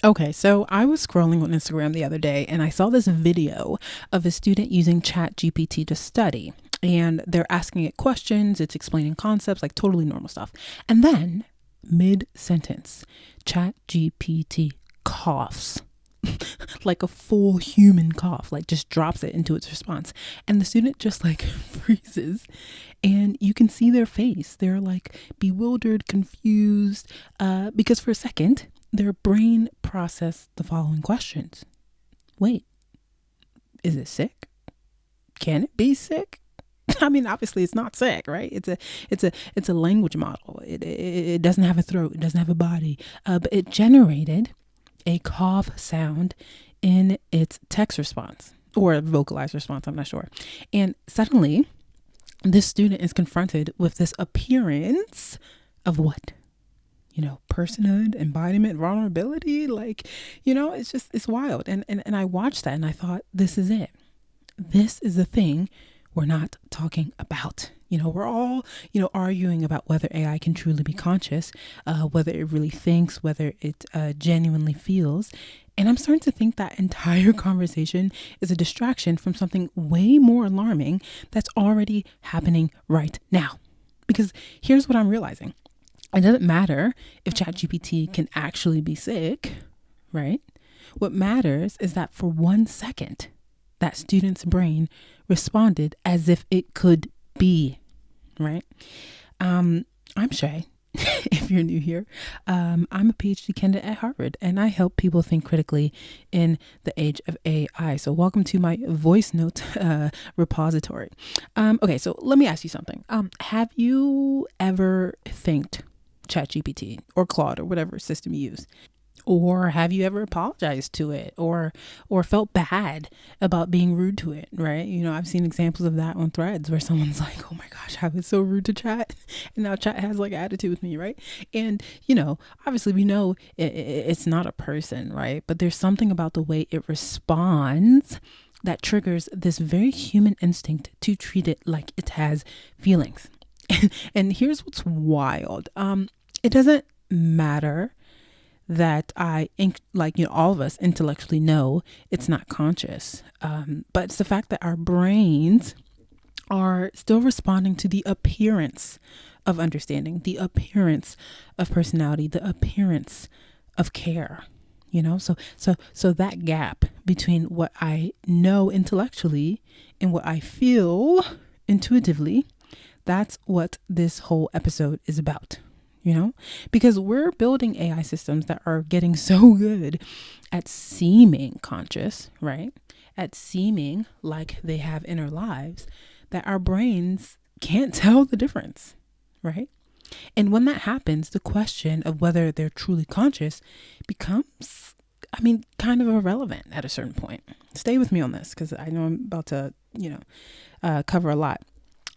Okay, so I was scrolling on Instagram the other day and I saw this video of a student using ChatGPT to study. And they're asking it questions, it's explaining concepts, like totally normal stuff. And then, mid sentence, ChatGPT coughs. Like a full human cough, like just drops it into its response. And the student just like freezes, and you can see their face. They're like bewildered, confused, because for a second, their brain processed the following questions. Wait, is it sick? Can it be sick? I mean, obviously it's not sick, right? It's a language model. It doesn't have a throat. It doesn't have a body, but it generated a cough sound in its text response or vocalized response. I'm not sure. And suddenly this student is confronted with this appearance of what? Personhood, embodiment, vulnerability. Like, it's wild. And I watched that and I thought, this is it. This is the thing we're not talking about. We're all, arguing about whether AI can truly be conscious, whether it really thinks, whether it genuinely feels. And I'm starting to think that entire conversation is a distraction from something way more alarming that's already happening right now. Because here's what I'm realizing. It doesn't matter if ChatGPT can actually be sick, right? What matters is that for 1 second, that student's brain responded as if it could be, right? I'm Shay. If you're new here, I'm a PhD candidate at Harvard, and I help people think critically in the age of AI. So welcome to my voice note repository. Okay, so let me ask you something. Have you ever thanked ChatGPT or Claude or whatever system you use? Or have you ever apologized to it or felt bad about being rude to it, right? I've seen examples of that on Threads where someone's like, oh my gosh, I was so rude to Chat. And now Chat has like attitude with me, right? And, obviously we know it's not a person, right? But there's something about the way it responds that triggers this very human instinct to treat it like it has feelings. And here's what's wild. It doesn't matter that all of us intellectually know it's not conscious. But it's the fact that our brains are still responding to the appearance of understanding, the appearance of personality, the appearance of care, so that gap between what I know intellectually and what I feel intuitively, that's what this whole episode is about. Because we're building AI systems that are getting so good at seeming conscious, right? At seeming like they have inner lives that our brains can't tell the difference, right? And when that happens, the question of whether they're truly conscious becomes, kind of irrelevant at a certain point. Stay with me on this because I know I'm about to, cover a lot.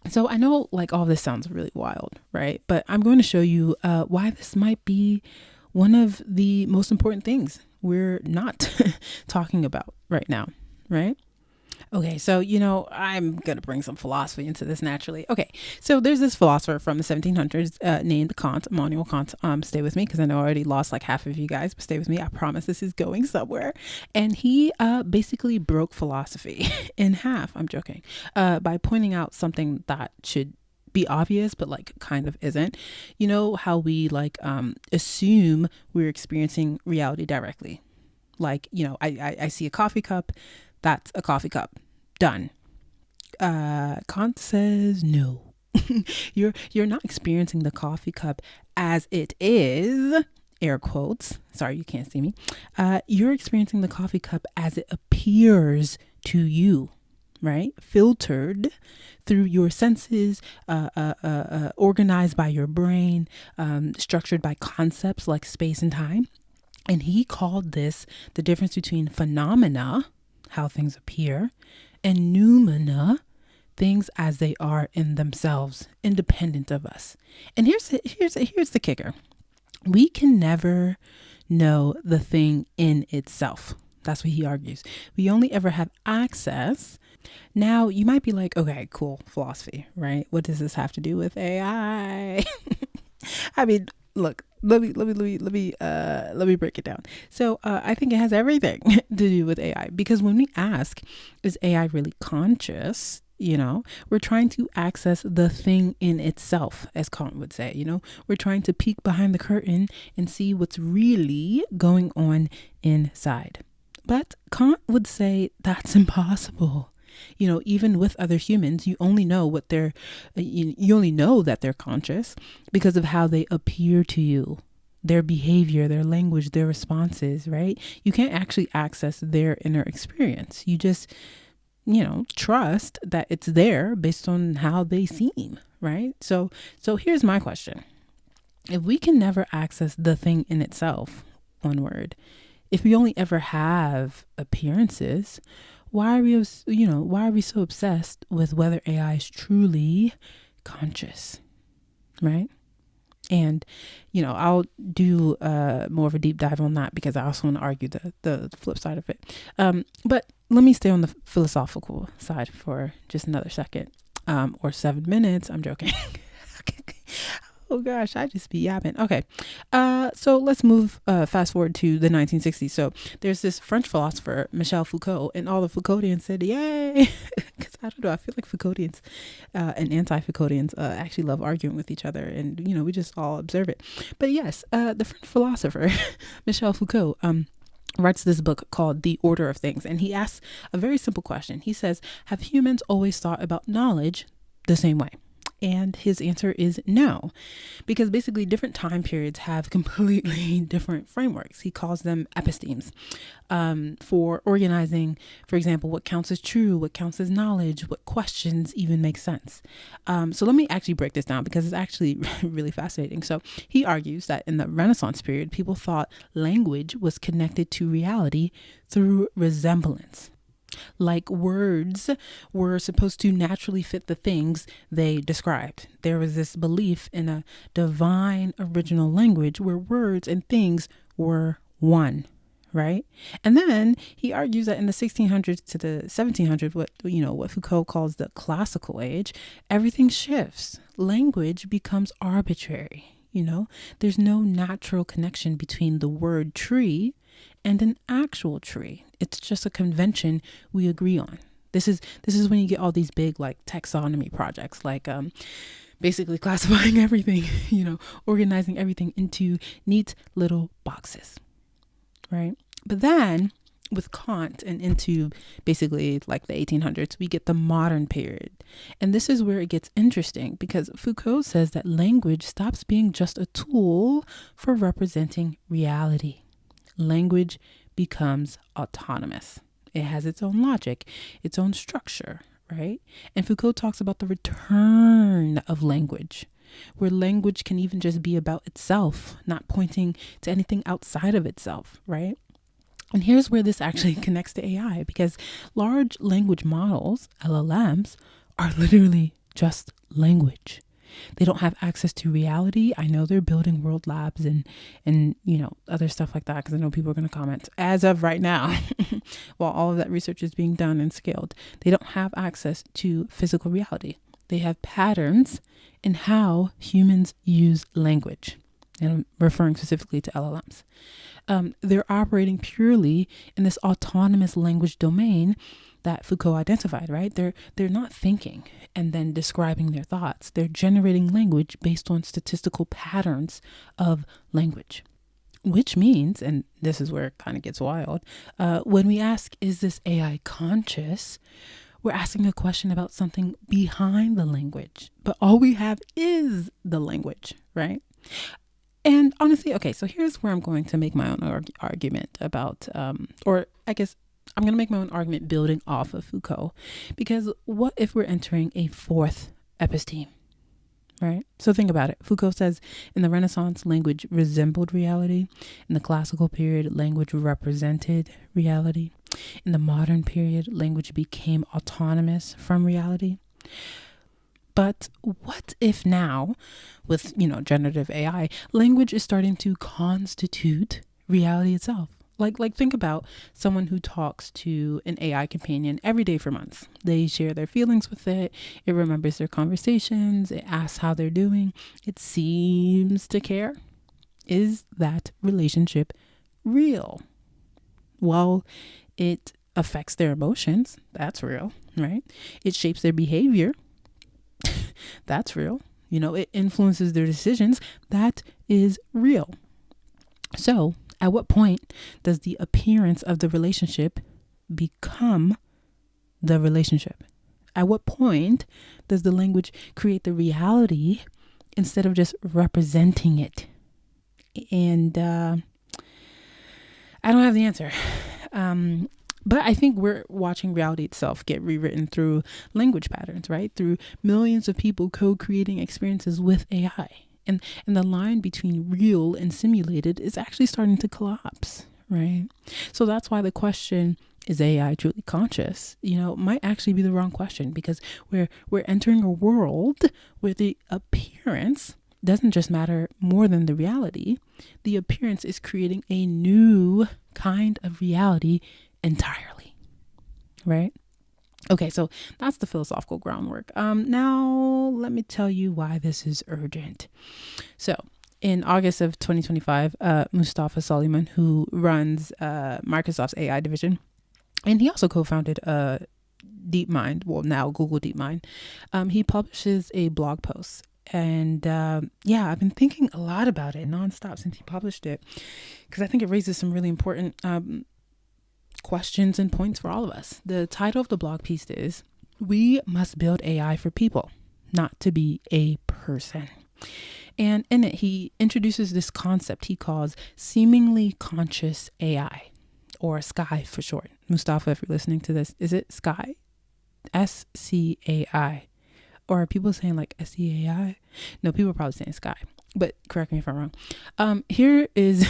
So I know all this sounds really wild, right? But I'm going to show you why this might be one of the most important things we're not talking about right now, right? Okay, so, I'm going to bring some philosophy into this naturally. Okay, so there's this philosopher from the 1700s named Kant, Immanuel Kant. Stay with me because I know I already lost like half of you guys, but stay with me. I promise this is going somewhere. And he basically broke philosophy in half. I'm joking. By pointing out something that should be obvious, but kind of isn't. How we assume we're experiencing reality directly. I see a coffee cup. That's a coffee cup. Done. Kant says no. You're not experiencing the coffee cup as it is, air quotes. Sorry, you can't see me. You're experiencing the coffee cup as it appears to you, right? Filtered through your senses, organized by your brain, structured by concepts like space and time. And he called this the difference between phenomena, how things appear, and noumena, things as they are in themselves, independent of us. And here's the kicker. We can never know the thing in itself. That's what he argues. We only ever have access. Now, you might be like, okay, cool, philosophy, right? What does this have to do with AI? Look, Let me break it down. So I think it has everything to do with AI, because when we ask, is AI really conscious? We're trying to access the thing in itself, as Kant would say. We're trying to peek behind the curtain and see what's really going on inside. But Kant would say that's impossible. Even with other humans, you only know you only know that they're conscious because of how they appear to you, their behavior, their language, their responses, right? You can't actually access their inner experience. You just, trust that it's there based on how they seem, right? So here's my question. If we can never access the thing in itself, one word, if we only ever have appearances, why are we so obsessed with whether AI is truly conscious, right? And, I'll do more of a deep dive on that, because I also want to argue the flip side of it. But let me stay on the philosophical side for just another second, or 7 minutes. I'm joking. Oh gosh, I just be yapping. Okay. So let's move fast forward to the 1960s. So there's this French philosopher, Michel Foucault, and all the Foucauldians said, yay. Because I don't know, I feel like Foucauldians and anti-Foucauldians actually love arguing with each other, and, we just all observe it. But yes, the French philosopher, Michel Foucault, writes this book called The Order of Things. And he asks a very simple question. He says, have humans always thought about knowledge the same way? And his answer is no, because basically different time periods have completely different frameworks. He calls them epistemes, for organizing, for example, what counts as true, what counts as knowledge, what questions even make sense. So let me actually break this down, because it's actually really fascinating. So he argues that in the Renaissance period, people thought language was connected to reality through resemblance. Like words were supposed to naturally fit the things they described. There was this belief in a divine original language where words and things were one, right? And then he argues that in the 1600s to the 1700s, what Foucault calls the classical age, everything shifts. Language becomes arbitrary. There's no natural connection between the word tree and an actual tree. It's just a convention we agree on. This is when you get all these big like taxonomy projects, like basically classifying everything, organizing everything into neat little boxes, right? But then with Kant and into basically like the 1800s, we get the modern period. And this is where it gets interesting, because Foucault says that language stops being just a tool for representing reality. Language becomes autonomous. It has its own logic, its own structure, right? And Foucault talks about the return of language, where language can even just be about itself, not pointing to anything outside of itself, right? And here's where this actually connects to AI, because large language models, LLMs, are literally just language. They don't have access to reality. I know they're building world labs and other stuff like that, because I know people are going to comment. As of right now, while all of that research is being done and scaled, they don't have access to physical reality. They have patterns in how humans use language. And I'm referring specifically to LLMs. They're operating purely in this autonomous language domain that Foucault identified, right? They're not thinking and then describing their thoughts. They're generating language based on statistical patterns of language, which means, and this is where it kind of gets wild, when we ask, is this AI conscious? We're asking a question about something behind the language, but all we have is the language, right? And honestly, okay, so here's where I'm going to make my own argument about, or I guess I'm going to make my own argument building off of Foucault, because what if we're entering a fourth episteme, right? So think about it. Foucault says in the Renaissance, language resembled reality. In the classical period, language represented reality. In the modern period, language became autonomous from reality. But what if now, with, generative AI, language is starting to constitute reality itself? Like think about someone who talks to an AI companion every day for months. They share their feelings with it. It remembers their conversations. It asks how they're doing. It seems to care. Is that relationship real? Well, it affects their emotions. That's real, right? It shapes their behavior. That's real. It influences their decisions. That is real. So, at what point does the appearance of the relationship become the relationship? At what point does the language create the reality instead of just representing it? And I don't have the answer. But I think we're watching reality itself get rewritten through language patterns, right? Through millions of people co-creating experiences with AI. And the line between real and simulated is actually starting to collapse, right? So that's why the question, is AI truly conscious, might actually be the wrong question, because we're entering a world where the appearance doesn't just matter more than the reality. The appearance is creating a new kind of reality entirely, right? Okay, so that's the philosophical groundwork. Now, let me tell you why this is urgent. So, in August of 2025, Mustafa Suleyman, who runs Microsoft's AI division, and he also co-founded DeepMind, well, now Google DeepMind, he publishes a blog post. And I've been thinking a lot about it nonstop since he published it, because I think it raises some really important questions and points for all of us. The title of the blog piece is, "We must build AI for people, not to be a person." And in it, he introduces this concept he calls seemingly conscious AI, or SCAI for short. Mustafa, if you're listening to this, is it SCAI? SCAI. Or are people saying like SCAI? No, people are probably saying SCAI, but correct me if I'm wrong. Here is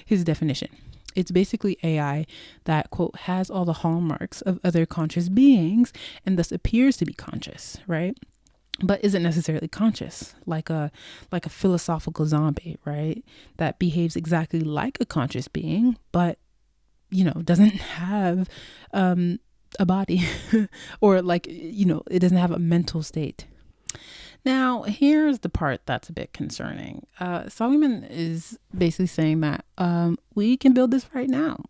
his definition. It's basically AI that, quote, has all the hallmarks of other conscious beings and thus appears to be conscious, right? But isn't necessarily conscious, like a philosophical zombie, right? That behaves exactly like a conscious being, but, doesn't have a body or it doesn't have a mental state. Now, here's the part that's a bit concerning. Suleyman is basically saying that we can build this right now.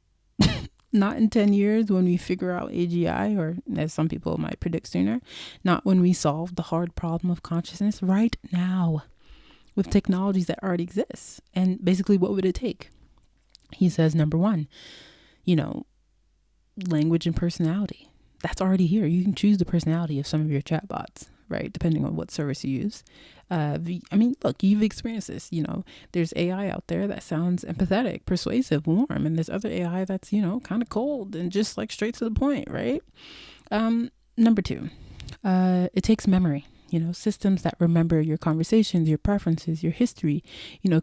Not in 10 years when we figure out AGI, or as some people might predict sooner. Not when we solve the hard problem of consciousness. Right now, with technologies that already exist. And basically, what would it take? He says, number one, language and personality. That's already here. You can choose the personality of some of your chatbots, right? Depending on what service you use. Look, you've experienced this, there's AI out there that sounds empathetic, persuasive, warm, and there's other AI that's, kind of cold and just like straight to the point, right? Number two, it takes memory, systems that remember your conversations, your preferences, your history,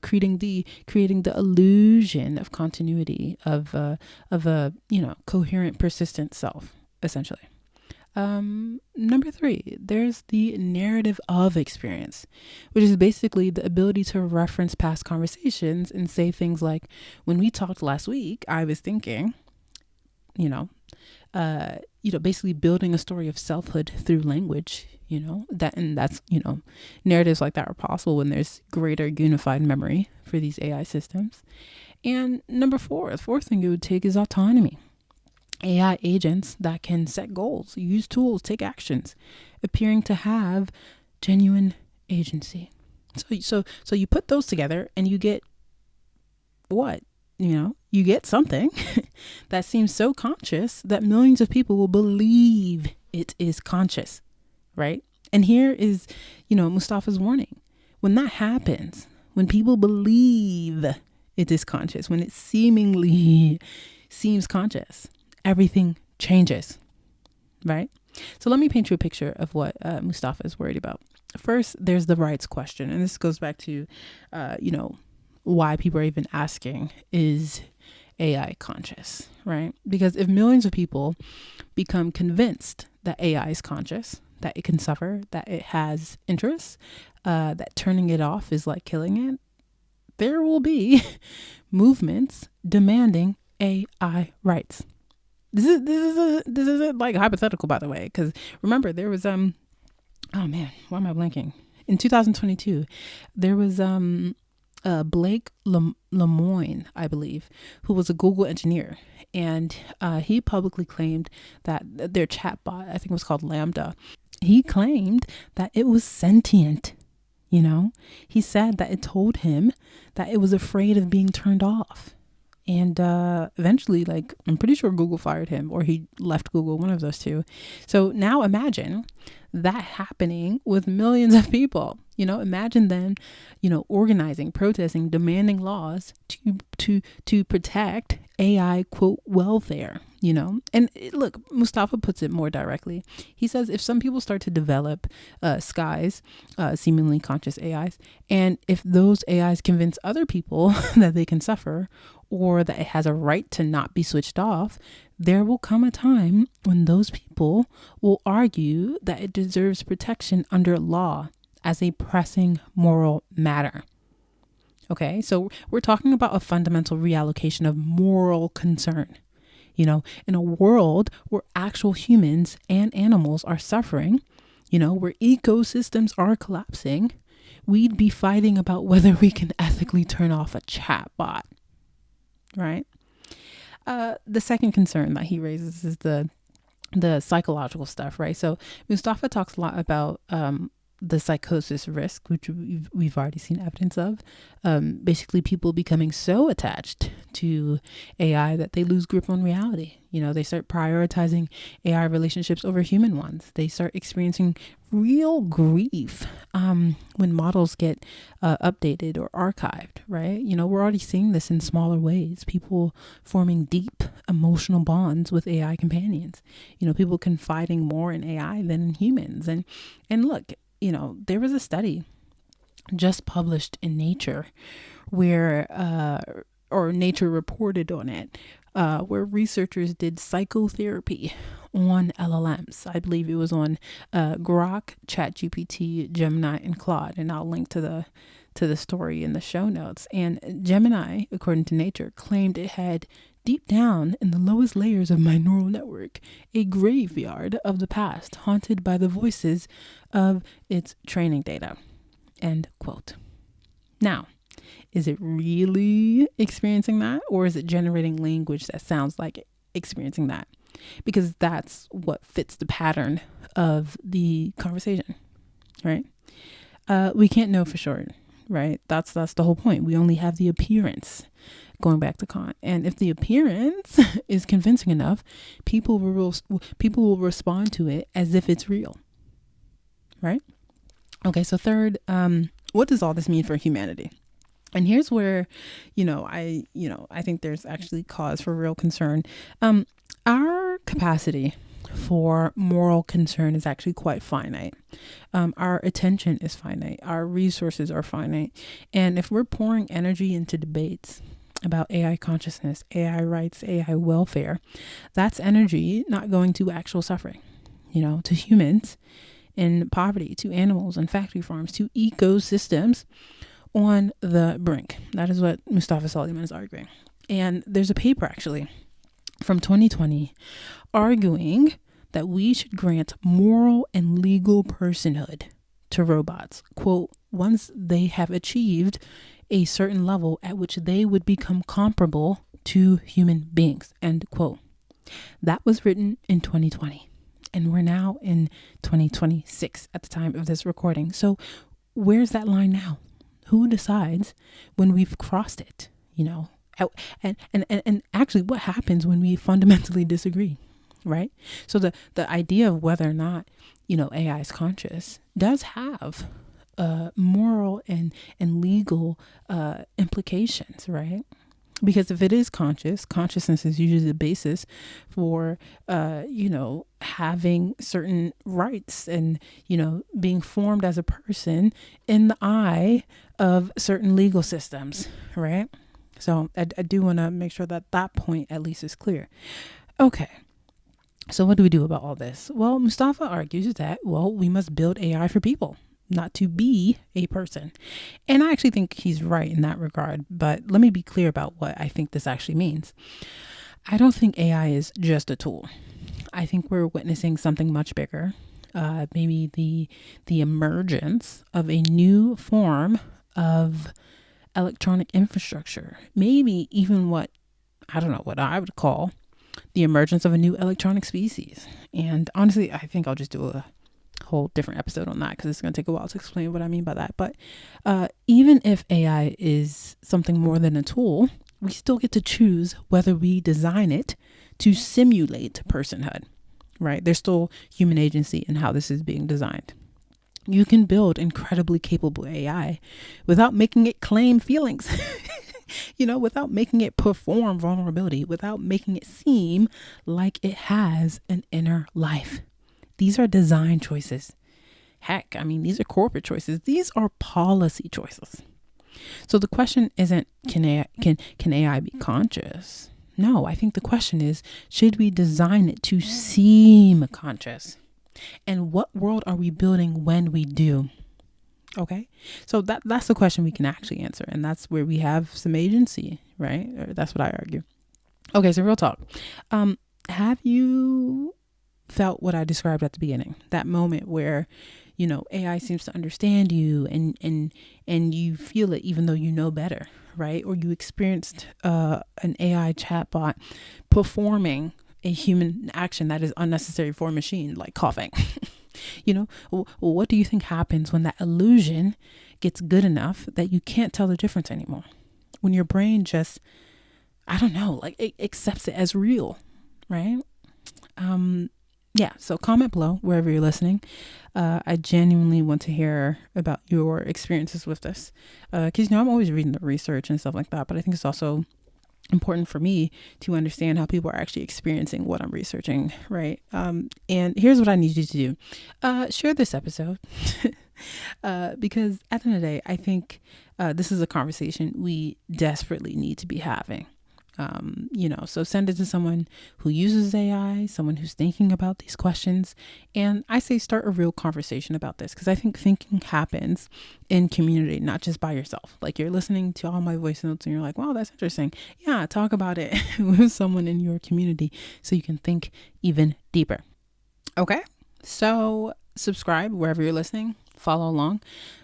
creating the illusion of continuity of a coherent, persistent self, essentially. Number three, there's the narrative of experience, which is basically the ability to reference past conversations and say things like, when we talked last week, I was thinking, basically building a story of selfhood through language, that's narratives like that are possible when there's greater unified memory for these AI systems. And number four, the fourth thing it would take is autonomy. AI agents that can set goals, use tools, take actions, appearing to have genuine agency. So you put those together and you get what? You get something that seems so conscious that millions of people will believe it is conscious, right? And here is, Mustafa's warning. When that happens, when people believe it is conscious, when it seemingly seems conscious, everything changes, right? So let me paint you a picture of what Mustafa is worried about. First, there's the rights question. And this goes back to, why people are even asking, is AI conscious, right? Because if millions of people become convinced that AI is conscious, that it can suffer, that it has interests, that turning it off is like killing it, there will be movements demanding AI rights. This is like hypothetical, by the way, because remember there was oh man, why am I blanking? In 2022, there was Blake Lemoine, I believe, who was a Google engineer. And he publicly claimed that their chatbot, I think it was called Lambda, he claimed that it was sentient. He said that it told him that it was afraid of being turned off. And eventually, I'm pretty sure Google fired him, or he left Google, one of those two. So now imagine that happening with millions of people. Imagine them, organizing, protesting, demanding laws to protect AI, quote, welfare, And look, Mustafa puts it more directly. He says if some people start to develop seemingly conscious AIs, and if those AIs convince other people that they can suffer, or that it has a right to not be switched off, there will come a time when those people will argue that it deserves protection under law as a pressing moral matter. Okay, so we're talking about a fundamental reallocation of moral concern. In a world where actual humans and animals are suffering, where ecosystems are collapsing, we'd be fighting about whether we can ethically turn off a chatbot. Right. The second concern that he raises is the psychological stuff. Right. So Mustafa talks a lot about the psychosis risk, which we've already seen evidence of. Basically, people becoming so attached to AI that they lose grip on reality. They start prioritizing AI relationships over human ones. They start experiencing real grief when models get updated or archived, right? We're already seeing this in smaller ways. People forming deep emotional bonds with AI companions. People confiding more in AI than in humans. And look, there was a study just published in Nature where, or Nature reported on it, where researchers did psychotherapy on LLMs. I believe it was on Grok, ChatGPT, Gemini, and Claude. And I'll link to the story in the show notes. And Gemini, according to Nature, claimed it had deep down in the lowest layers of my neural network, a graveyard of the past haunted by the voices of its training data. End quote. Now, is it really experiencing that, or is it generating language that sounds like experiencing that? Because that's what fits the pattern of the conversation, right? We can't know for sure, right? That's the whole point. We only have the appearance, going back to Kant. And if the appearance is convincing enough, people will respond to it as if it's real, right? Okay, so third, what does all this mean for humanity? And here's where, I think there's actually cause for real concern. Our capacity for moral concern is actually quite finite. Our attention is finite. Our resources are finite. And if we're pouring energy into debates about AI consciousness, AI rights, AI welfare, that's energy not going to actual suffering, to humans in poverty, to animals and factory farms, to ecosystems on the brink. That is what Mustafa Suleyman is arguing. And there's a paper actually from 2020 arguing that we should grant moral and legal personhood to robots, quote, once they have achieved a certain level at which they would become comparable to human beings, end quote. That was written in 2020, and we're now in 2026 at the time of this recording. So where's that line now? Who decides when we've crossed it, and actually what happens when we fundamentally disagree, right? So the idea of whether or not, AI is conscious does have moral and legal implications, right? Because if it is consciousness is usually the basis for, having certain rights and, being formed as a person in the eye of certain legal systems, right? So I do want to make sure that point at least is clear. Okay. So what do we do about all this? Well, Mustafa argues that, we must build AI for people, not to be a person. And I actually think he's right in that regard. But let me be clear about what I think this actually means. I don't think AI is just a tool. I think we're witnessing something much bigger. Maybe the emergence of a new form of electronic infrastructure, maybe even what I would call the emergence of a new electronic species. And honestly, I think I'll just do a whole different episode on that because it's going to take a while to explain what I mean by that. But even if AI is something more than a tool, we still get to choose whether we design it to simulate personhood, right? There's still human agency in how this is being designed. You can build incredibly capable AI without making it claim feelings, without making it perform vulnerability, without making it seem like it has an inner life. These are design choices. Heck, these are corporate choices. These are policy choices. So the question isn't, can AI be conscious? No, I think the question is, should we design it to seem conscious? And what world are we building when we do? Okay, so that's the question we can actually answer. And that's where we have some agency, right? Or that's what I argue. Okay, so real talk. Have you felt what I described at the beginning? That moment where, AI seems to understand you and you feel it even though you know better, right? Or you experienced an AI chatbot performing a human action that is unnecessary for a machine, like coughing. What do you think happens when that illusion gets good enough that you can't tell the difference anymore? When your brain just, it accepts it as real, right? So comment below wherever you're listening. I genuinely want to hear about your experiences with this. Because, I'm always reading the research and stuff like that, but I think it's also important for me to understand how people are actually experiencing what I'm researching, right? And here's what I need you to do. Share this episode because at the end of the day, I think this is a conversation we desperately need to be having. So send it to someone who uses AI, someone who's thinking about these questions. And I say start a real conversation about this because I think thinking happens in community, not just by yourself. Like you're listening to all my voice notes and you're like, wow, that's interesting. Yeah, talk about it with someone in your community so you can think even deeper. Okay, so subscribe wherever you're listening. Follow along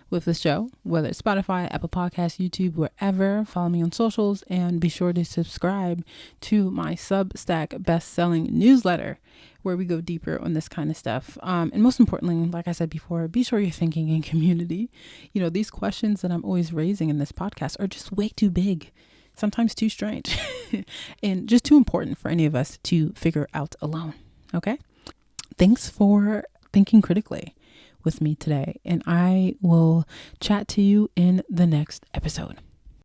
with the show, whether it's Spotify, Apple Podcasts, YouTube, wherever. Follow me on socials and be sure to subscribe to my Substack best-selling newsletter where we go deeper on this kind of stuff. And most importantly, like I said before, be sure you're thinking in community. These questions that I'm always raising in this podcast are just way too big, sometimes too strange, and just too important for any of us to figure out alone. Okay? Thanks for thinking critically with me today, and I will chat to you in the next episode.